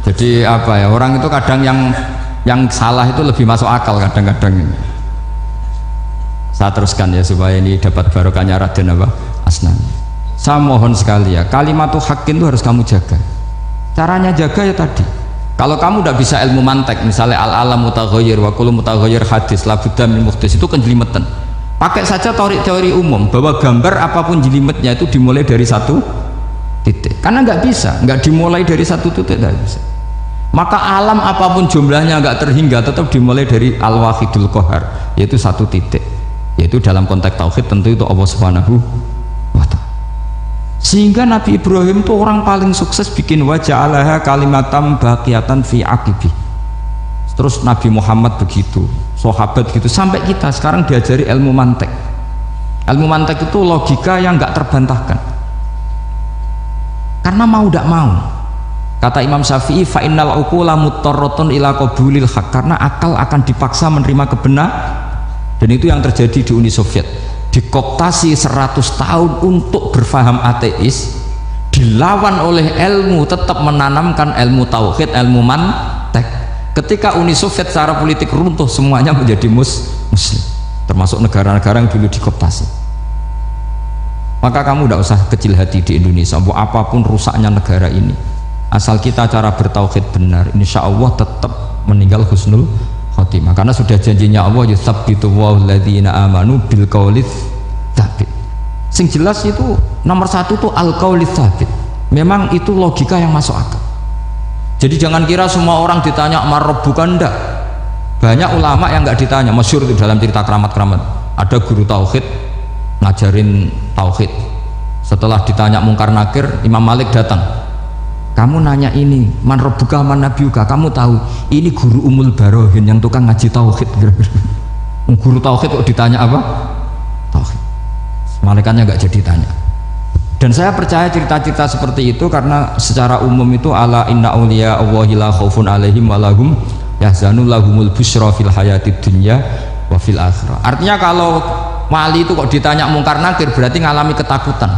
Jadi apa ya, orang itu kadang yang salah itu lebih masuk akal kadang-kadang. Saya teruskan ya supaya ini dapat barokahnya Raden apa? Asnan. Saya mohon sekali ya, kalimatul haqqin itu harus kamu jaga. Caranya jaga ya tadi. Kalau kamu tidak bisa ilmu mantek, misalnya al-alam mutaghayyir wa kullu mutaghayyir hadis la budda min muhdits, itu kan jelimetan. Pakai saja teori umum bahwa gambar apapun jelimetnya itu dimulai dari satu titik. Karena nggak bisa, nggak dimulai dari satu titik, nggak bisa. Maka alam apapun jumlahnya nggak terhingga, tetap dimulai dari al-wahidul qahar, yaitu satu titik. Yaitu dalam konteks tauhid tentu itu Allah Subhanahu wa ta'ala. Sehingga Nabi Ibrahim itu orang paling sukses bikin waja'alaha kalimatam baqiyatan fi aqibi. Terus Nabi Muhammad begitu, sahabat begitu, sampai kita sekarang diajari ilmu mantek. Ilmu mantek itu logika yang nggak terbantahkan. Karena mau tidak mau, kata Imam Syafi'i, fa innal uqula muttarratun ila qabulil haq, karena akal akan dipaksa menerima kebenaran. Dan itu yang terjadi di Uni Soviet, dikooptasi 100 tahun untuk berfaham ateis, dilawan oleh ilmu, tetap menanamkan ilmu tauhid, ilmu mantek. Ketika Uni Soviet secara politik runtuh, semuanya menjadi muslim, termasuk negara-negara yang dulu dikooptasi. Maka kamu tidak usah kecil hati di Indonesia, apapun rusaknya negara ini, asal kita cara bertauhid benar, insya Allah tetap meninggal husnul khotimah. Karena sudah janjinya Allah, yusabbitu walladzina amanu bil qaulits tsabit. Sing jelas itu nomor satu tuh al qaulits tsabit. Memang itu logika yang masuk akal. Jadi jangan kira semua orang ditanya marabbuka, ndak. Banyak ulama yang nggak ditanya, masyhur itu dalam cerita keramat-keramat. Ada guru tauhid ngajarin tauhid. Setelah ditanya mungkar nakir, Imam Malik datang. Kamu nanya ini, man rabbuka man nabiyuka, kamu tahu ini guru Umul Barohin yang tukang ngaji tauhid. Guru tauhid kok ditanya apa? Tauhid. Malaikatnya nggak jadi tanya. Dan saya percaya cerita-cerita seperti itu karena secara umum itu ala inna auliya Allahi la khaufun alaihim walahum yahzanun lahumul busyra fil hayatid dunya wa fil akhirah. Artinya kalau wali itu kok ditanya mungkar nakir berarti ngalami ketakutan.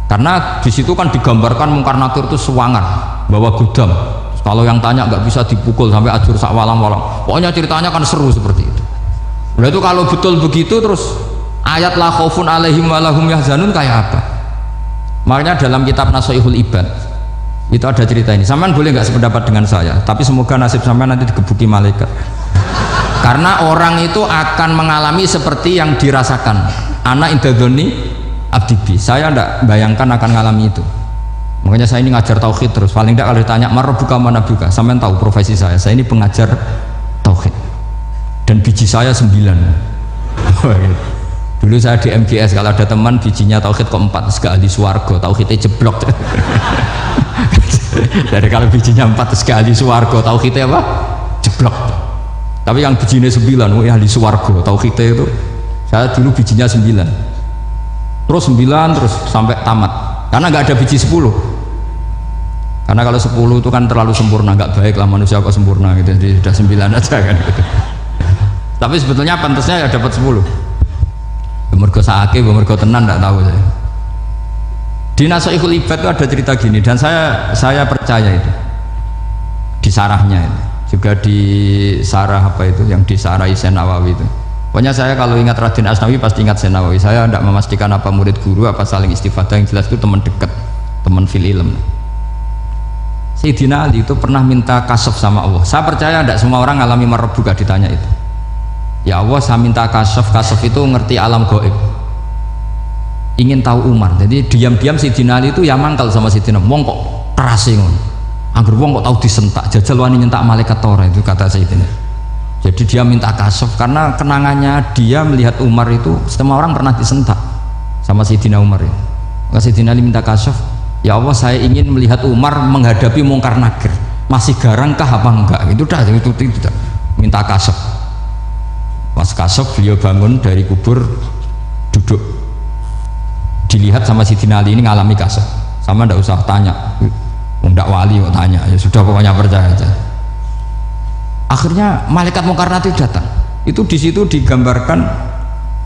Karena di situ kan digambarkan mungkar nakir itu sewangan, bawa gudam. Kalau yang tanya nggak bisa dipukul sampai ajur sak walang-walang. Pokoknya ceritanya kan seru seperti itu. Nah itu kalau betul begitu terus ayat la khaufun alaihim walahum yahzanun kayak apa? Makanya dalam kitab Nashihul Ibad itu ada cerita ini. Sampean boleh nggak sependapat dengan saya, tapi semoga nasib sampean nanti digebuki malaikat. Karena orang itu akan mengalami seperti yang dirasakan. Anak indadoni abdibi. Saya tidak bayangkan akan mengalami itu. Makanya saya ini ngajar tauhid terus. Paling tidak kalau ditanya marabbuka manabuka, sampean tahu profesi saya. Saya ini pengajar tauhid. Dan biji saya 9. Dulu saya di MGS, kalau ada teman bijinya tauhid kok 4, terus ke ahli swarga, tauhidnya jeblok. Dari kalau bijinya 4 terus ke ahli swarga, tauhidnya apa? Jeblok. Tapi yang bijinya 9, ahli swarga, tauhidnya itu, saya dulu bijinya 9. Terus 9 terus sampai tamat. Karena nggak ada biji 10. Karena kalau 10 itu kan terlalu sempurna, nggak baik lah manusia kok sempurna gitu. Jadi sudah 9 aja kan gitu. Tapi sebetulnya pantasnya ya dapat 10. Mergo saake, mergo tenan tidak tahu saya. Di Nashihul Ibad itu ada cerita gini dan saya percaya itu. Di sarahnya itu. Juga di sarah apa itu yang disarahi Syekh Nawawi itu. Pokoknya saya kalau ingat Raden Asnawi pasti ingat Syekh Nawawi. Saya tidak memastikan apa murid guru apa saling istifadah, yang jelas itu teman dekat, teman fil ilm. Sayyidina Ali itu pernah minta kasaf sama Allah. Saya percaya tidak semua orang ngalami marabbuka ditanya itu. Ya Allah, saya minta kasaf itu ngerti alam gaib, ingin tahu Umar. Jadi diam-diam Sayyidina Ali itu ya mangkal sama Sayyidina, wong kok kerasi ngono, angger wong kok tahu disentak, jajal wani nyentak malaikat tora, itu kata Sayyidina. Jadi dia minta kasaf karena kenangannya dia melihat Umar itu, semua orang pernah disentak sama Sayyidina Umar itu. Maka Sayyidina Ali minta kasaf, ya Allah saya ingin melihat Umar menghadapi mungkar nakir, masih garangkah apa enggak, itu dah, itu minta kasaf. Pas kasaf beliau bangun dari kubur, duduk, dilihat sama Sayyidina Ali ini ngalami kasaf. Sama ndak usah tanya, ndak wali kok tanya, ya sudah pokoknya percaya aja. Akhirnya malaikat mungkar nakir datang. Itu di situ digambarkan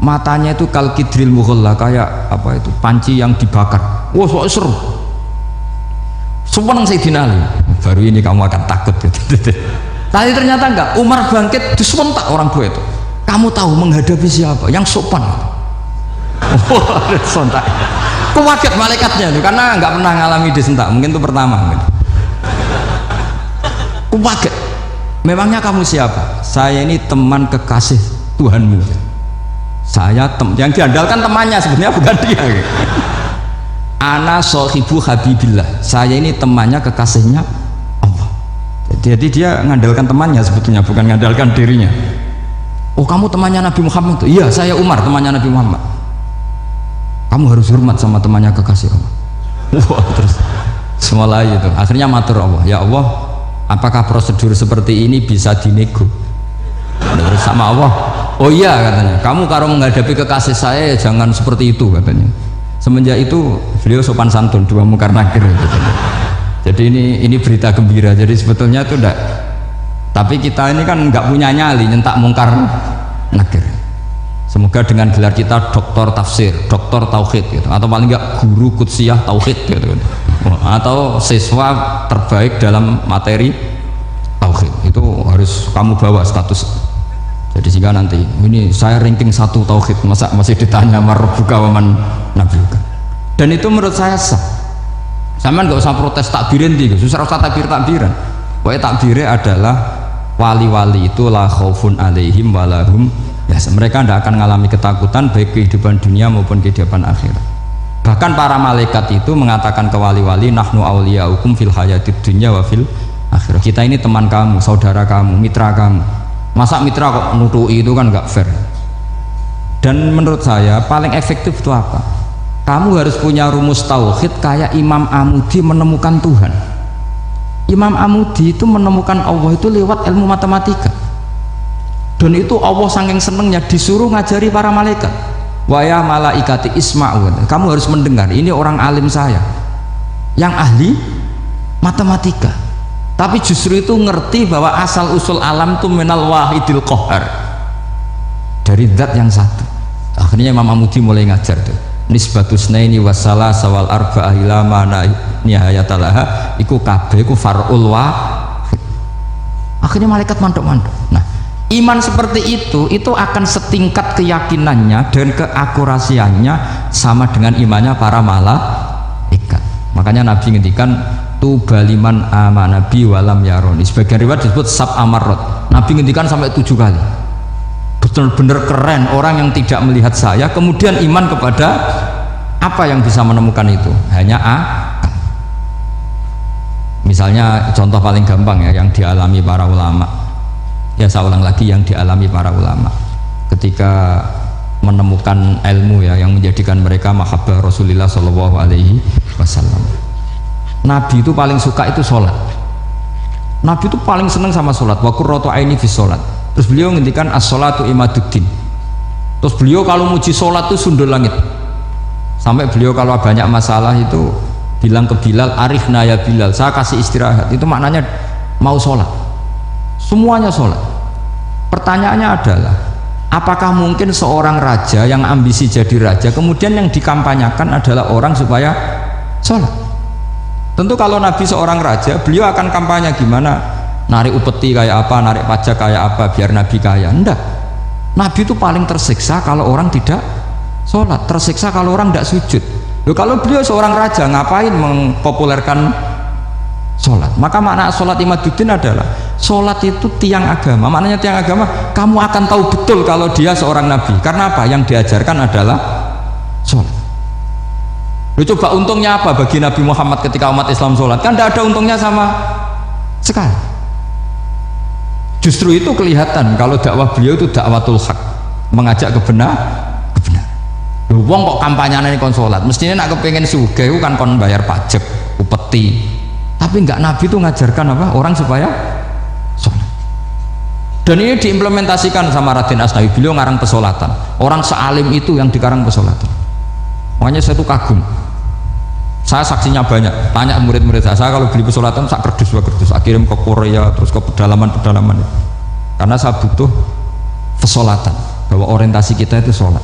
matanya itu kal kidril mughalla, kayak apa itu panci yang dibakar. Wah, wow, seru. Seneng Sayyidina Ali. baru ini kamu akan takut gitu. Tapi ternyata enggak. Umar bangkit disewentak orang tua itu. Kamu tahu menghadapi siapa? Yang sopan. Sontak. Kaget malaikatnya itu karena nggak pernah ngalami disentak. Mungkin itu pertama. Kaget. Memangnya kamu siapa? Saya ini teman kekasih Tuhanmu. Saya yang diandalkan temannya sebenarnya bukan dia. Ana sohibu habibillah. Saya ini temannya kekasihnya Allah. Jadi dia ngandalkan temannya sebetulnya bukan ngandalkan dirinya. Oh kamu temannya Nabi Muhammad tuh? Iya saya Umar temannya Nabi Muhammad. Kamu harus hormat sama temannya kekasih Allah. Wah terus semulai itu akhirnya matur Allah, ya Allah apakah prosedur seperti ini bisa dinego? Terus sama Allah, oh iya katanya, kamu kalau menghadapi kekasih saya jangan seperti itu katanya. Semenjak itu beliau sopan santun, dua mungkar nakir katanya. Jadi ini berita gembira. Jadi sebetulnya itu enggak, tapi kita ini kan nggak punya nyali nyentak mungkar nakir. Semoga dengan gelar kita doktor tafsir, doktor tauhid gitu, atau paling nggak guru kutsiyah tauhid gitu, atau siswa terbaik dalam materi tauhid itu harus kamu bawa status. Jadi jika nanti ini saya ranking 1 tauhid, masa masih ditanya marbuka waman nabiuka. Dan itu menurut saya sah. Sama nggak usah protes takbirin tiga, susah usah takbiran. Pokoknya takbirnya adalah wali-wali itu la khaufun alaihim walahum ya, mereka tidak akan mengalami ketakutan baik kehidupan dunia maupun kehidupan akhirat. Bahkan para malaikat itu mengatakan ke wali-wali nahnu awliyaukum fil hayatid dunya wa fil akhirah. Kita ini teman kamu, saudara kamu, mitra kamu. Masa mitra kok nutui itu kan nggak fair. Dan menurut saya paling efektif itu apa? Kamu harus punya rumus tauhid kayak Imam Amudi menemukan Tuhan. Imam Amudi itu menemukan Allah itu lewat ilmu matematika. Dan itu Allah saking senengnya disuruh ngajari para malaikat. Wa ya malaikati isma'u. Kamu harus mendengar, ini orang alim saya yang ahli matematika. Tapi justru itu ngerti bahwa asal usul alam itu minal wahidil qahar. Dari zat yang satu. Akhirnya Imam Amudi mulai ngajar tuh. Nisbatus naini wassalasa wal arba'ah ila ma nihayatalaha iku kabeh iku far'ul wahid. Akhirnya malaikat mandok-mandok. Nah, iman seperti itu akan setingkat keyakinannya dan keakurasiannya sama dengan imannya para malaikat. Makanya Nabi ngendikan tubaliman amanabi walam yaroni. Sebagian riwayat disebut sab amarot. Nabi ngendikan sampai 7 kali. Benar-benar keren orang yang tidak melihat saya kemudian iman kepada apa yang bisa menemukan itu hanya akal. Misalnya contoh paling gampang ya yang dialami para ulama. Ya saya ulang lagi yang dialami para ulama ketika menemukan ilmu ya yang menjadikan mereka mahabbah Rasulullah Shallallahu Alaihi Wasallam. Nabi itu paling suka itu sholat. Nabi itu paling senang sama sholat. Wa qurratu aini fi sholat. Terus beliau ngendikan as-sholatu imaduddin. Terus beliau kalau muji sholat itu sundul langit. Sampai beliau kalau banyak masalah itu bilang ke Bilal, arifna ya Bilal, saya kasih istirahat. Itu maknanya mau sholat. Semuanya sholat. Pertanyaannya adalah apakah mungkin seorang raja yang ambisi jadi raja kemudian yang dikampanyakan adalah orang supaya sholat? Tentu kalau Nabi seorang raja beliau akan kampanye gimana, narik upeti kayak apa, narik pajak kayak apa biar Nabi kaya. Enggak, Nabi itu paling tersiksa kalau orang tidak sholat, tersiksa kalau orang tidak sujud. Loh, kalau beliau seorang raja ngapain mengpopulerkan sholat? Maka makna sholat imaduddin adalah sholat itu tiang agama. Maknanya tiang agama, kamu akan tahu betul kalau dia seorang nabi. Karena apa? Yang diajarkan adalah sholat. Loh, coba untungnya apa bagi Nabi Muhammad ketika umat Islam sholat? Kan tidak ada untungnya sama sekali. Justru itu kelihatan kalau dakwah beliau itu dakwatul haq, mengajak kebenaran. Loh, wong kok kampanyenya ini kon sholat, mestinya nak kepengen sugih kan kon bayar pajak, upeti. Tapi enggak, Nabi itu ngajarkan apa? Orang supaya sholat. Dan ini diimplementasikan sama Raden Asnawi. Beliau ngarang pesolatan. Orang sealim itu yang dikarang pesolatan. Makanya saya tuh kagum. Saya saksinya banyak. Tanya murid-murid saya kalau beli pesolatan sak kerdus dua kerdus. Kirim ke Korea terus ke pedalaman-pedalaman. Karena saya butuh pesolatan bahwa orientasi kita itu sholat.